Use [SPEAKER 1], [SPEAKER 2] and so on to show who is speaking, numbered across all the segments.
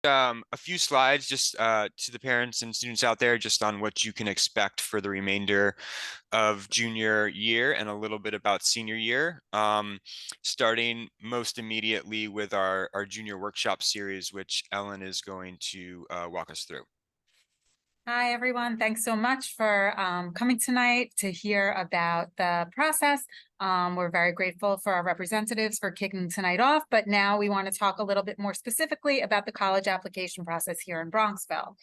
[SPEAKER 1] A few slides just to the parents and students out there just on what you can expect for the remainder of junior year and a little bit about senior year. Starting most immediately with our junior workshop series, which Ellen is going to walk us through.
[SPEAKER 2] Hi, everyone. Thanks so much for coming tonight to hear about the process. We're very grateful for our representatives for kicking tonight off, but now we want to talk a little bit more specifically about the college application process here in Bronxville.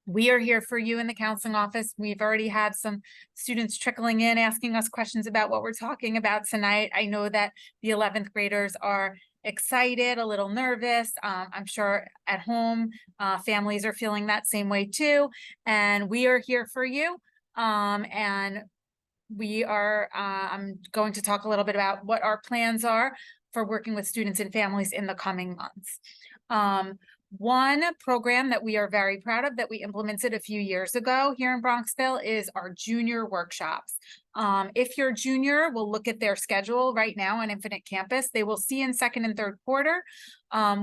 [SPEAKER 2] We are here for you in the counseling office. We've already had some students trickling in, asking us questions about what we're talking about tonight. I know that the 11th graders are excited, a little nervous. I'm sure at home, families are feeling that same way too. And we are here for you. And I'm going to talk a little bit about what our plans are for working with students and families in the coming months. One program that we are very proud of that we implemented a few years ago here in Bronxville is our junior workshops. If you're a junior, we'll look at their schedule right now on Infinite Campus. They will see in second and third quarter.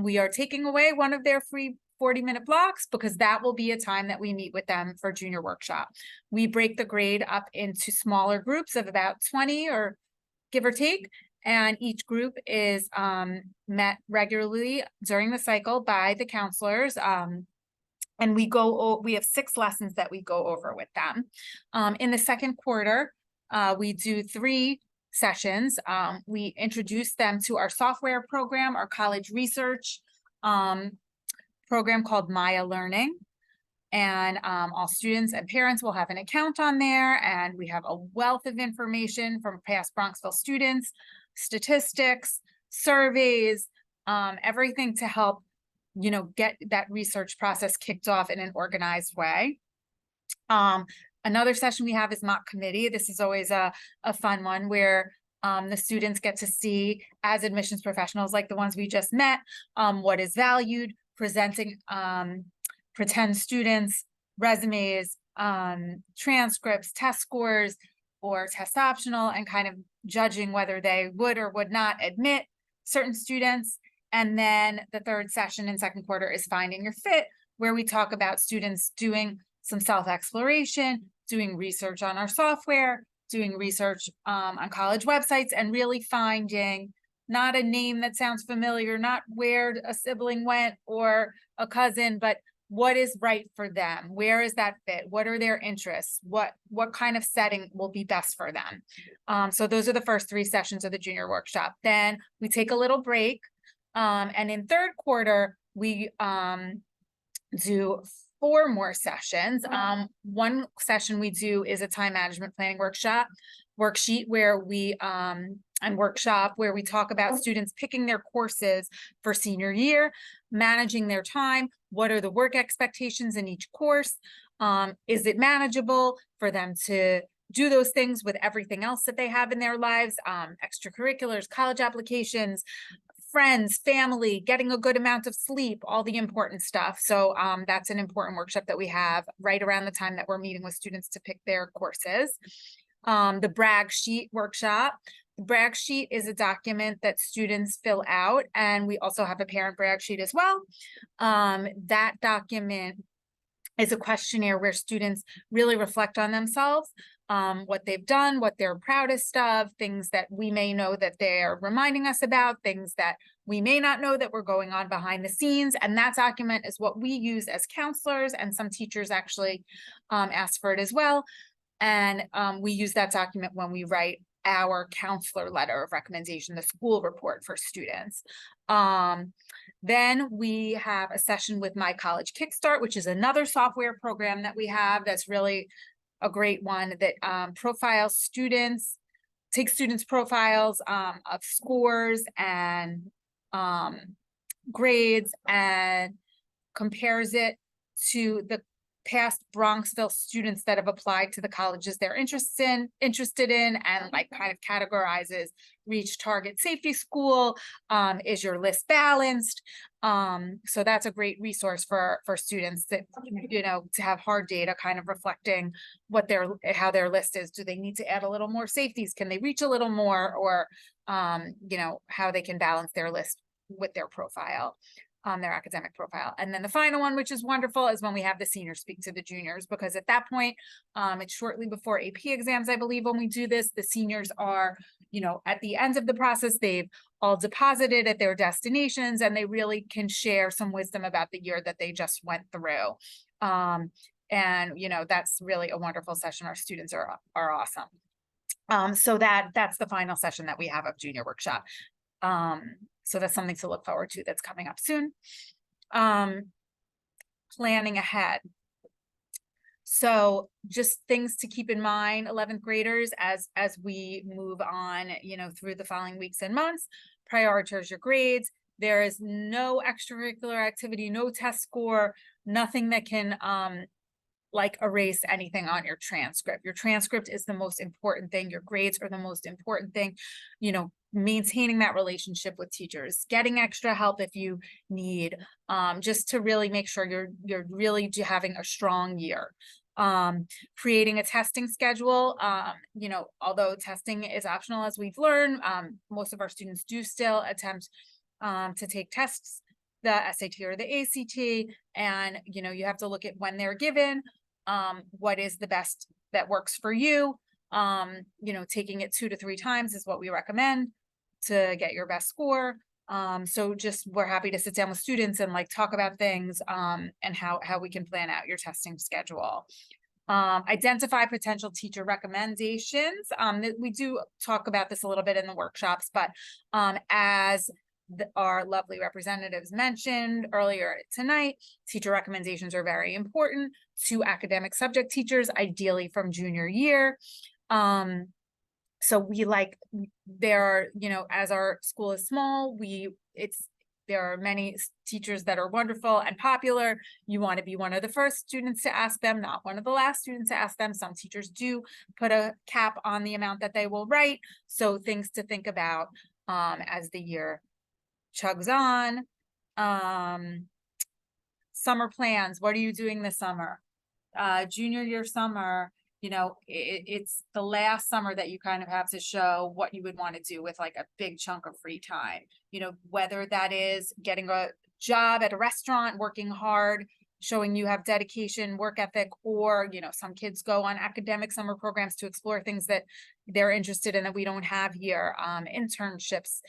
[SPEAKER 2] We are taking away one of their free 40-minute blocks because that will be a time that we meet with them for junior workshop. We break the grade up into smaller groups of about 20 or give or take, and each group is met regularly during the cycle by the counselors. And we have 6 lessons that we go over with them. In the second quarter, we do 3 sessions. We introduce them to our software program, our college research program called Maya Learning. And all students and parents will have an account on there, and we have a wealth of information from past Bronxville students, statistics, surveys, everything to help, get that research process kicked off in an organized way. Another session we have is mock committee. This is always a fun one where the students get to see, as admissions professionals like the ones we just met, what is valued, presenting pretend students, resumes, transcripts, test scores, or test optional, and kind of judging whether they would or would not admit certain students. And then the third session in second quarter is Finding Your Fit, where we talk about students doing some self-exploration, doing research on our software, doing research on college websites, and really finding not a name that sounds familiar, not where a sibling went or a cousin, but what is right for them? Where is that fit? What are their interests? What kind of setting will be best for them? So those are the first 3 sessions of the junior workshop. Then we take a little break. And in third quarter, we do 4 more sessions. One session we do is a time management planning worksheet where we talk about students picking their courses for senior year, managing their time. What are the work expectations in each course? Is it manageable for them to do those things with everything else that they have in their lives? Extracurriculars, college applications, friends, family, getting a good amount of sleep, all the important stuff. So that's an important workshop that we have right around the time that we're meeting with students to pick their courses. The brag sheet workshop. The brag sheet is a document that students fill out, and we also have a parent brag sheet as well. That document is a questionnaire where students really reflect on themselves, what they've done, what they're proudest of, things that we may know that they're reminding us about, things that we may not know that were going on behind the scenes. And that document is what we use as counselors, and some teachers actually ask for it as well. And we use that document when we write our counselor letter of recommendation, the school report for students. Then we have a session with My College Kickstart, which is another software program that we have that's really a great one that profiles students, takes students' profiles of scores and grades and compares it to the past Bronxville students that have applied to the colleges they're interested in, and like kind of categorizes reach target safety school. Is your list balanced? So that's a great resource for students that, to have hard data kind of reflecting how their list is. Do they need to add a little more safeties? Can they reach a little more? Or how they can balance their list with their profile. their academic profile. And then the final one, which is wonderful, is when we have the seniors speak to the juniors, because at that point, it's shortly before AP exams, I believe, when we do this. The seniors are, at the end of the process, they've all deposited at their destinations, and they really can share some wisdom about the year that they just went through. And that's really a wonderful session. Our students are awesome. So that's the final session that we have of Junior Workshop. So that's something to look forward to that's coming up soon. Planning ahead. So just things to keep in mind, 11th graders, as we move on, through the following weeks and months. Prioritize your grades. There is no extracurricular activity, no test score, nothing that can erase anything on your transcript. Your transcript is the most important thing. Your grades are the most important thing. Maintaining that relationship with teachers, getting extra help if you need, just to really make sure you're really having a strong year. Creating a testing schedule. Although testing is optional, as we've learned, most of our students do still attempt to take tests, the SAT or the ACT, and you have to look at when they're given, what is the best that works for you. Taking it 2 to 3 times is what we recommend to get your best score. So we're happy to sit down with students and talk about things, and how we can plan out your testing schedule. Identify potential teacher recommendations. We do talk about this a little bit in the workshops, but as our lovely representatives mentioned earlier tonight, teacher recommendations are very important to academic subject teachers, ideally from junior year. So as our school is small, there are many teachers that are wonderful and popular. You want to be one of the first students to ask them, not one of the last students to ask them. Some teachers do put a cap on the amount that they will write. So things to think about as the year chugs on. Summer plans. What are you doing this summer? Junior year summer, it's the last summer that you kind of have to show what you would want to do with a big chunk of free time. Whether that is getting a job at a restaurant, working hard, showing you have dedication, work ethic, or, some kids go on academic summer programs to explore things that they're interested in that we don't have here. Internships,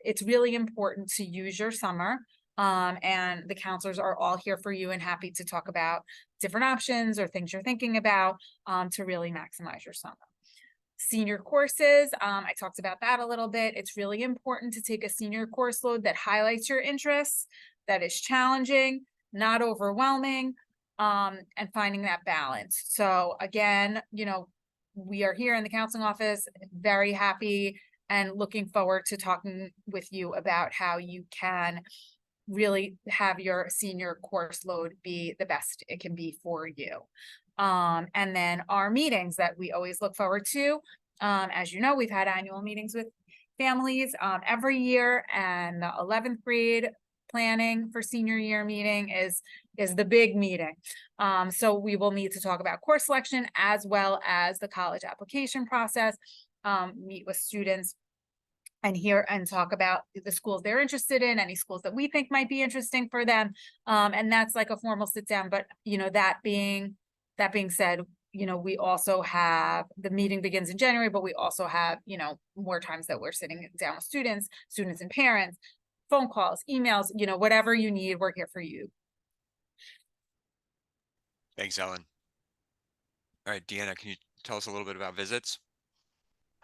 [SPEAKER 2] it's really important to use your summer. And the counselors are all here for you and happy to talk about different options or things you're thinking about, to really maximize your summer. Senior courses, I talked about that a little bit. It's really important to take a senior course load that highlights your interests, that is challenging, not overwhelming, and finding that balance. So again, we are here in the counseling office, very happy and looking forward to talking with you about how you can really have your senior course load be the best it can be for you. And then our meetings that we always look forward to. As you know, we've had annual meetings with families every year, and the 11th grade planning for senior year meeting is the big meeting. So we will need to talk about course selection as well as the college application process, meet with students and hear and talk about the schools they're interested in, any schools that we think might be interesting for them. And that's a formal sit down, but that being said, we also have, the meeting begins in January, but we also have, more times that we're sitting down with students and parents, phone calls, emails, whatever you need, we're here for you.
[SPEAKER 1] Thanks, Ellen. All right, Deanna, can you tell us a little bit about visits?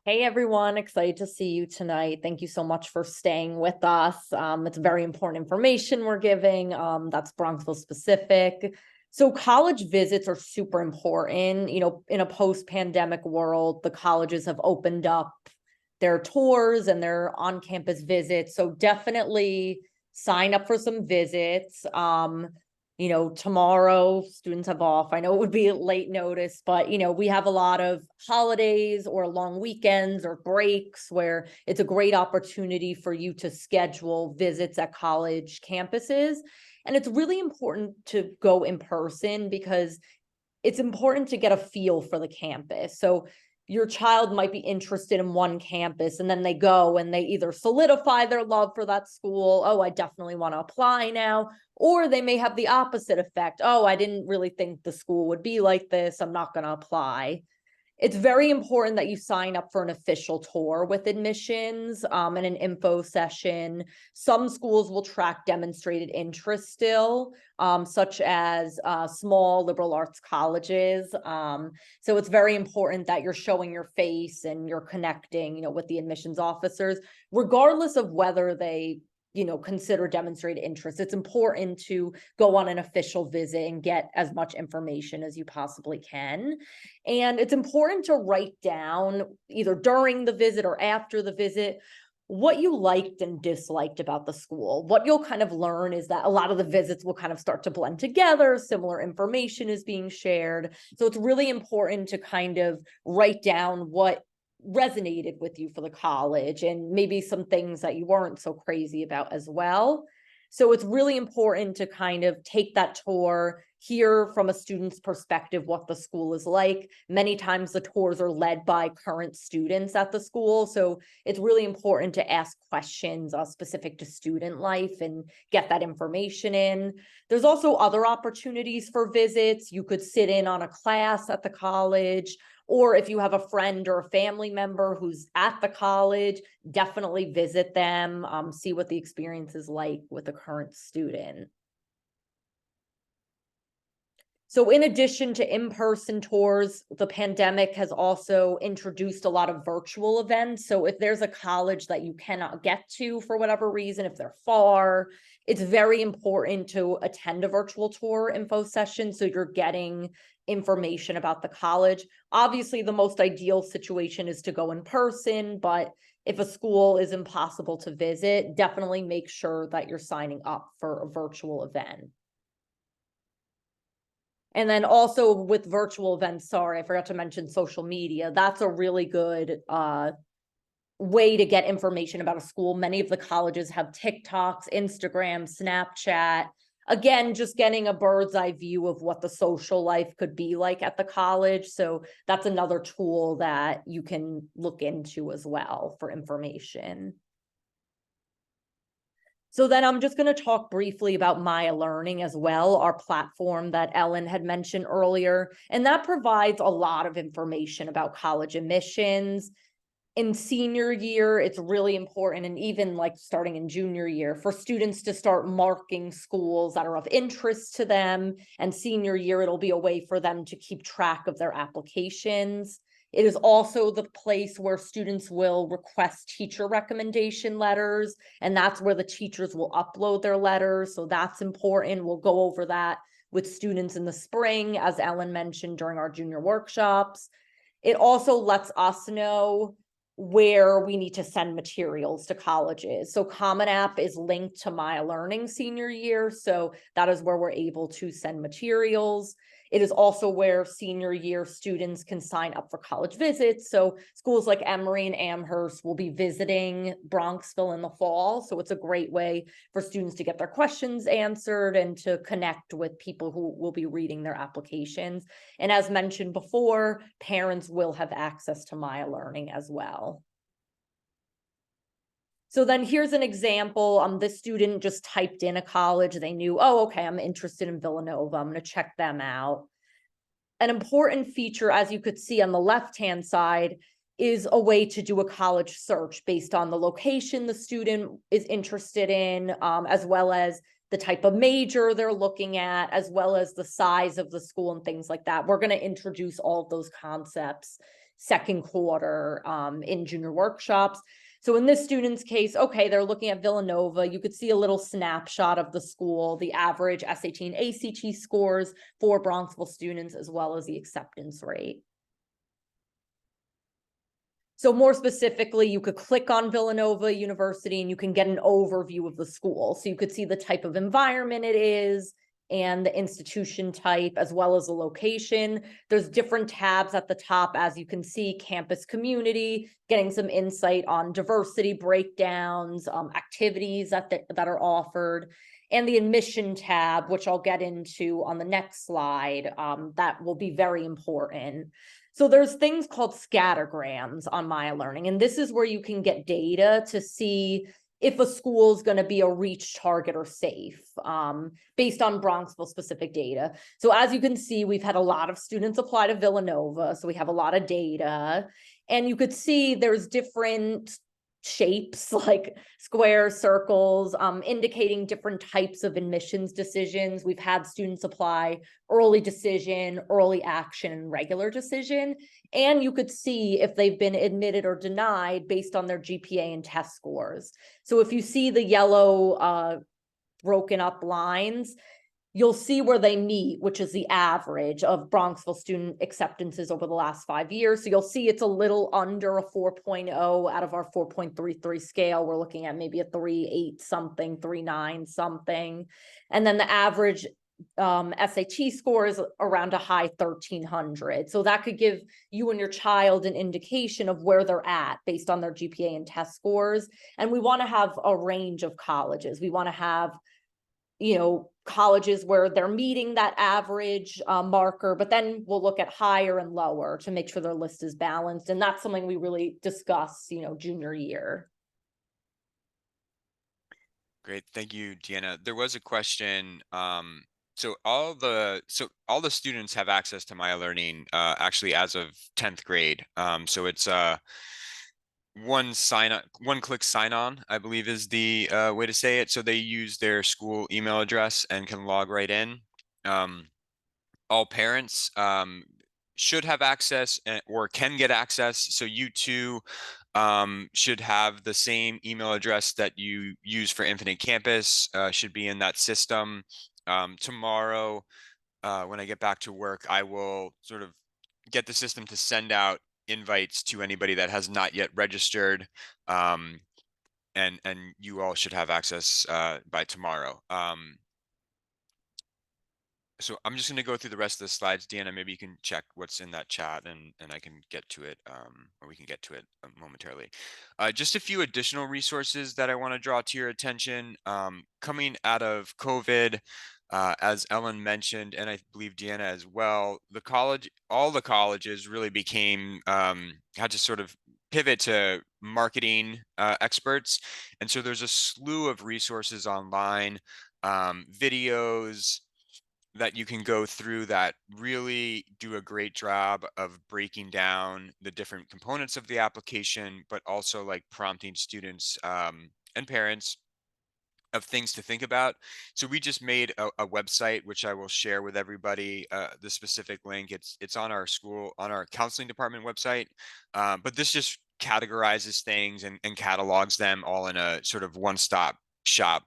[SPEAKER 3] Hey everyone, excited to see you tonight. Thank you so much for staying with us. It's very important information we're giving. That's Bronxville specific. So college visits are super important. In a post-pandemic world, the colleges have opened up their tours and their on-campus visits. So definitely sign up for some visits. Tomorrow students have off. I know it would be late notice, but we have a lot of holidays or long weekends or breaks where it's a great opportunity for you to schedule visits at college campuses. And it's really important to go in person because it's important to get a feel for the campus. So your child might be interested in one campus and then they go and they either solidify their love for that school. Oh, I definitely want to apply now. Or they may have the opposite effect. Oh, I didn't really think the school would be like this. I'm not going to apply. It's very important that you sign up for an official tour with admissions and an info session. Some schools will track demonstrated interest still, such as small liberal arts colleges. So it's very important that you're showing your face and you're connecting, with the admissions officers, regardless of whether they consider demonstrated interest. It's important to go on an official visit and get as much information as you possibly can. And it's important to write down either during the visit or after the visit what you liked and disliked about the school. What you'll kind of learn is that a lot of the visits will kind of start to blend together, similar information is being shared. So it's really important to kind of write down what resonated with you for the college and maybe some things that you weren't so crazy about as well. So it's really important to kind of take that tour, hear from a student's perspective what the school is like. Many times the tours are led by current students at the school. So it's really important to ask questions specific to student life and get that information in. There's also other opportunities for visits. You could sit in on a class at the college, or if you have a friend or a family member who's at the college, definitely visit them, see what the experience is like with a current student. So in addition to in-person tours, the pandemic has also introduced a lot of virtual events. So if there's a college that you cannot get to for whatever reason, if they're far, it's very important to attend a virtual tour info session so you're getting information about the college. Obviously, the most ideal situation is to go in person, but if a school is impossible to visit, definitely make sure that you're signing up for a virtual event. And then also with virtual events, sorry, I forgot to mention social media. That's a really good way to get information about a school. Many of the colleges have TikToks, Instagram, Snapchat. Again, just getting a bird's eye view of what the social life could be like at the college. So that's another tool that you can look into as well for information. So then I'm just going to talk briefly about Maya Learning as well, our platform that Ellen had mentioned earlier. And that provides a lot of information about college admissions. In senior year, it's really important, and even like starting in junior year, for students to start marking schools that are of interest to them. And senior year, it'll be a way for them to keep track of their applications. It is also the place where students will request teacher recommendation letters, and that's where the teachers will upload their letters. So that's important. We'll go over that with students in the spring, as Ellen mentioned during our junior workshops. It also lets us know where we need to send materials to colleges. So Common App is linked to Maya Learning senior year. So that is where we're able to send materials. It is also where senior year students can sign up for college visits. So schools like Emory and Amherst will be visiting Bronxville in the fall. So it's a great way for students to get their questions answered and to connect with people who will be reading their applications. And as mentioned before, parents will have access to Maya Learning as well. So then here's an example. This student just typed in a college. They knew, oh, okay, I'm interested in Villanova. I'm going to check them out. An important feature, as you could see on the left-hand side, is a way to do a college search based on the location the student is interested in, as well as the type of major they're looking at, as well as the size of the school and things like that. We're going to introduce all of those concepts second quarter in junior workshops. So in this student's case, okay, they're looking at Villanova. You could see a little snapshot of the school, the average SAT and ACT scores for Bronxville students, as well as the acceptance rate. So more specifically, you could click on Villanova University and you can get an overview of the school. So you could see the type of environment it is and the institution type, as well as the location. There's different tabs at the top, as you can see: campus community, getting some insight on diversity breakdowns, activities that are offered, and the admission tab, which I'll get into on the next slide, that will be very important. So there's things called scattergrams on Maya Learning, and this is where you can get data to see if a school is going to be a reach, target, or safe, based on Bronxville specific data. So as you can see, we've had a lot of students apply to Villanova, so we have a lot of data, and you could see there's different shapes like squares, circles, indicating different types of admissions decisions. We've had students apply early decision, early action, and regular decision. And you could see if they've been admitted or denied based on their GPA and test scores. So if you see the yellow broken up lines, you'll see where they meet, which is the average of Bronxville student acceptances over the last 5 years. So you'll see it's a little under a 4.0 out of our 4.33 scale. We're looking at maybe a 3.8 something, 3.9 something. And then the average SAT score is around a high 1300. So that could give you and your child an indication of where they're at based on their GPA and test scores. And we want to have a range of colleges. We want to have, you know, colleges where they're meeting that average marker, but then we'll look at higher and lower to make sure their list is balanced. And that's something we really discuss, you know, junior year.
[SPEAKER 1] Great, thank you, Deanna. There was a question. So all the students have access to Maya Learning actually as of 10th grade. So it's one click sign on, I believe is the way to say it. So they use their school email address and can log right in. All parents should have access or can get access. So you too should have the same email address that you use for Infinite Campus, should be in that system. Tomorrow, when I get back to work, I will sort of get the system to send out invites to anybody that has not yet registered, and you all should have access by tomorrow. So I'm just going to go through the rest of the slides. Deanna, maybe you can check what's in that chat, and I can get to it, or we can get to it momentarily. Just a few additional resources that I want to draw to your attention. Coming out of COVID, as Ellen mentioned, and I believe Deanna as well, all the colleges really became, had to sort of pivot to marketing experts. And so there's a slew of resources online, videos that you can go through that really do a great job of breaking down the different components of the application, but also like prompting students and parents of things to think about. So we just made a website, which I will share with everybody, the specific link. It's on our counseling department website. But this just categorizes things and catalogs them all in a sort of one-stop shop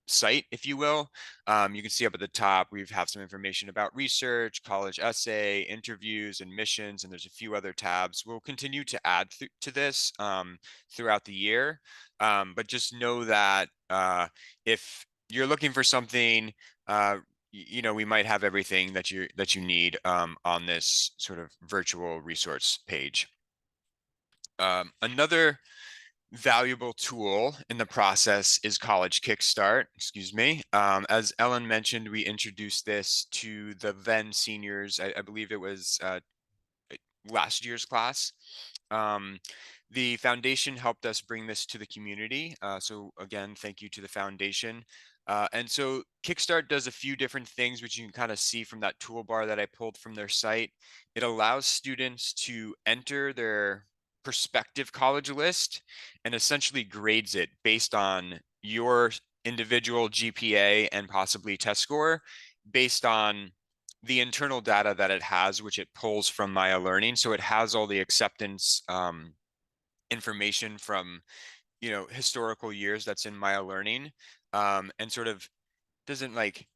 [SPEAKER 1] site, if you will. You can see up at the top, we have some information about research, college essay, interviews, admissions, and there's a few other tabs. We'll continue to add to this throughout the year. But just know that if you're looking for something, you know, we might have everything that you need on this sort of virtual resource page. Another valuable tool in the process is College Kickstart, excuse me. As Ellen mentioned, we introduced this to the then seniors. I believe it was last year's class. The foundation helped us bring this to the community. So again, thank you to the foundation. And so Kickstart does a few different things, which you can kind of see from that toolbar that I pulled from their site. It allows students to enter their prospective college list and essentially grades it based on your individual GPA and possibly test score, based on the internal data that it has, which it pulls from Maya Learning. So it has all the acceptance information from, you know, historical years that's in Maya Learning, and sort of doesn't like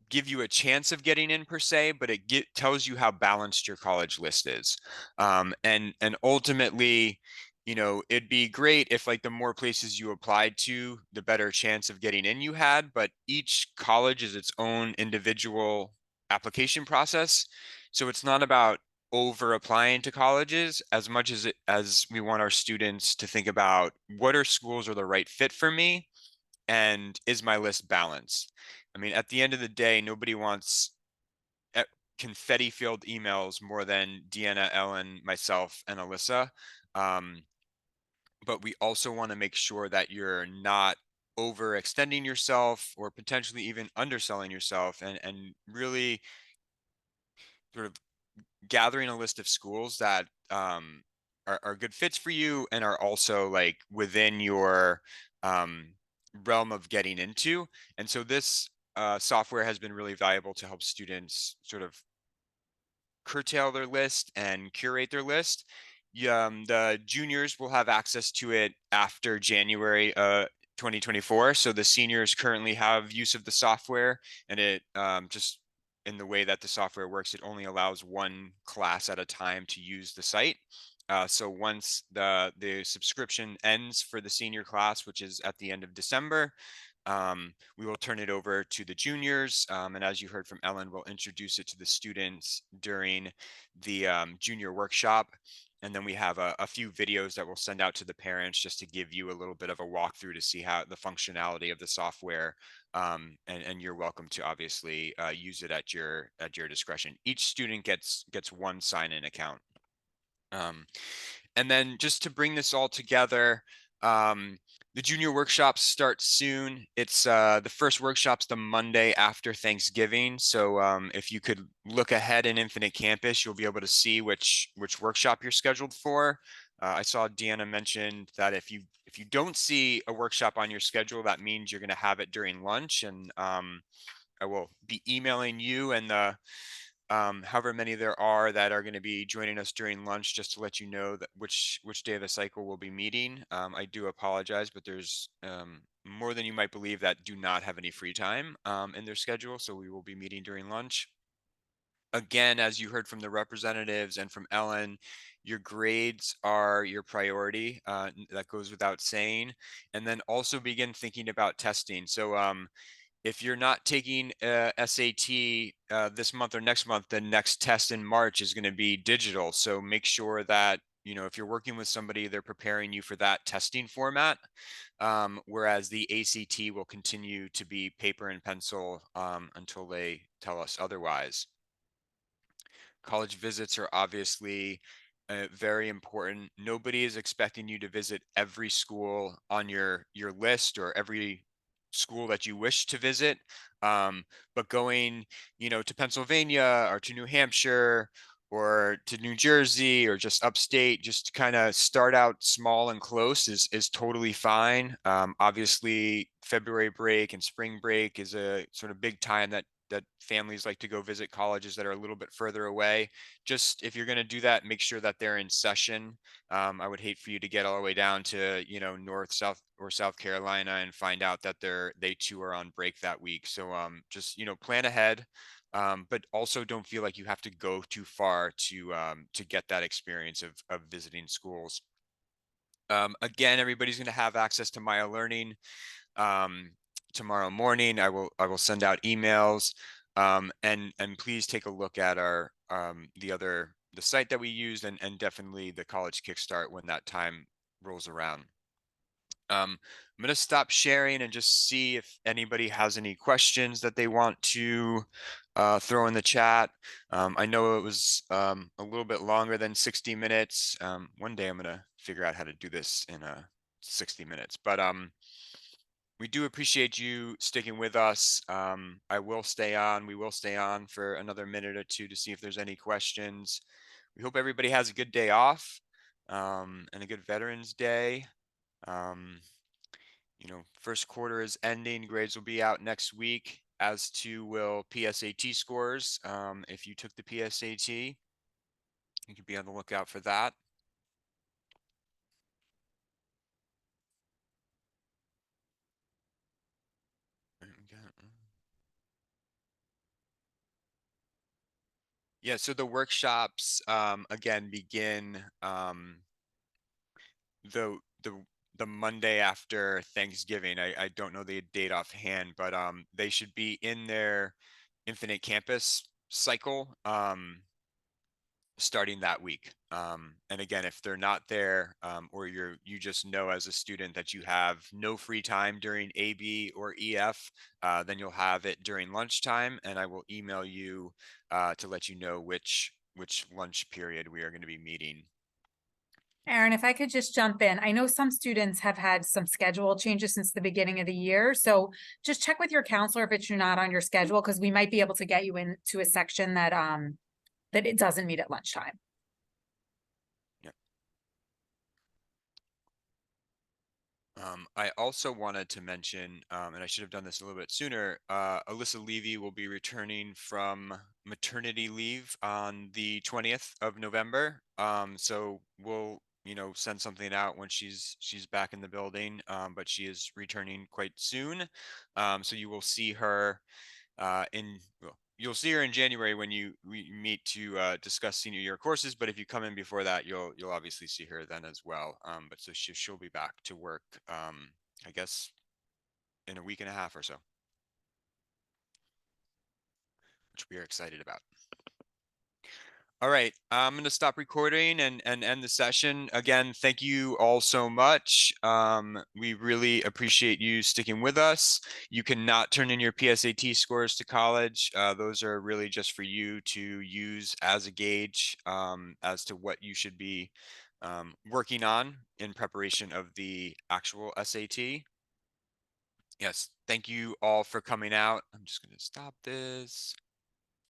[SPEAKER 1] give you a chance of getting in per se, but it tells you how balanced your college list is. And ultimately, you know, it'd be great if like the more places you applied to, the better chance of getting in you had, but each college is its own individual application process. So it's not about over applying to colleges as much as we want our students to think about what schools are the right fit for me, and is my list balanced? I mean, at the end of the day, nobody wants confetti-filled emails more than Deanna, Ellen, myself, and Alyssa. But we also want to make sure that you're not overextending yourself or potentially even underselling yourself, and really sort of gathering a list of schools that are good fits for you and are also like within your realm of getting into. And so this software has been really valuable to help students sort of curtail their list and curate their list. The juniors will have access to it after January 2024. So the seniors currently have use of the software, and it just in the way that the software works, it only allows one class at a time to use the site. So once the subscription ends for the senior class, which is at the end of December, we will turn it over to the juniors. And as you heard from Ellen, we'll introduce it to the students during the junior workshop. And then we have a few videos that we'll send out to the parents just to give you a little bit of a walkthrough to see how the functionality of the software. And you're welcome to obviously use it at your discretion. Each student gets one sign-in account. And then just to bring this all together, the junior workshops start soon. It's the first workshop's the Monday after Thanksgiving. So if you could look ahead in Infinite Campus, you'll be able to see which workshop you're scheduled for. I saw Deanna mentioned that if you don't see a workshop on your schedule, that means you're going to have it during lunch. And I will be emailing you and the however many there are that are going to be joining us during lunch, just to let you know that which day of the cycle we'll be meeting. I do apologize, but there's more than you might believe that do not have any free time in their schedule, so we will be meeting during lunch. Again, as you heard from the representatives and from Ellen, your grades are your priority. That goes without saying. And then also begin thinking about testing. So if you're not taking SAT this month or next month, the next test in March is going to be digital. So make sure that, you know, if you're working with somebody, they're preparing you for that testing format. Whereas the ACT will continue to be paper and pencil until they tell us otherwise. College visits are obviously very important. Nobody is expecting you to visit every school on your list or every school that you wish to visit. But going, you know, to Pennsylvania or to New Hampshire or to New Jersey or just upstate, just to kind of start out small and close is totally fine. Obviously, February break and spring break is a sort of big time that families like to go visit colleges that are a little bit further away. Just if you're going to do that, make sure that they're in session. I would hate for you to get all the way down to, you know, North, South, or South Carolina and find out that they too are on break that week. So just, you know, plan ahead. But also don't feel like you have to go too far to get that experience of visiting schools. Again, everybody's going to have access to Maya Learning. Tomorrow morning, I will send out emails, and please take a look at our the site that we used, and definitely the college kickstart when that time rolls around. I'm going to stop sharing and just see if anybody has any questions that they want to throw in the chat. I know it was a little bit longer than 60 minutes. One day I'm going to figure out how to do this in 60 minutes, but we do appreciate you sticking with us. We will stay on for another minute or two to see if there's any questions. We hope everybody has a good day off and a good Veterans Day. You know, first quarter is ending. Grades will be out next week, as too will PSAT scores. If you took the PSAT, you could be on the lookout for that. Yeah, so the workshops again begin the Monday after Thanksgiving. I don't know the date offhand, but they should be in their Infinite Campus cycle. starting that week. And again, if they're not there, or you just know as a student that you have no free time during AB or EF, then you'll have it during lunchtime, and I will email you to let you know which lunch period we are going to be meeting.
[SPEAKER 2] Aaron, if I could just jump in, I know some students have had some schedule changes since the beginning of the year. So just check with your counselor if it's not on your schedule, because we might be able to get you into a section that that it doesn't meet at lunchtime.
[SPEAKER 1] I also wanted to mention, and I should have done this a little bit sooner, Alyssa Levy will be returning from maternity leave on the 20th of November. So we'll, send something out when she's back in the building, but she is returning quite soon. So you will see her you'll see her in January when we meet to discuss senior year courses. But if you come in before that, you'll obviously see her then as well. But so she'll be back to work, I guess, in a week and a half or so, which we are excited about. All right, I'm going to stop recording and end the session. Again, thank you all so much. We really appreciate you sticking with us. You cannot turn in your PSAT scores to college. Those are really just for you to use as a gauge as to what you should be working on in preparation of the actual SAT. Yes, thank you all for coming out. I'm just going to stop this.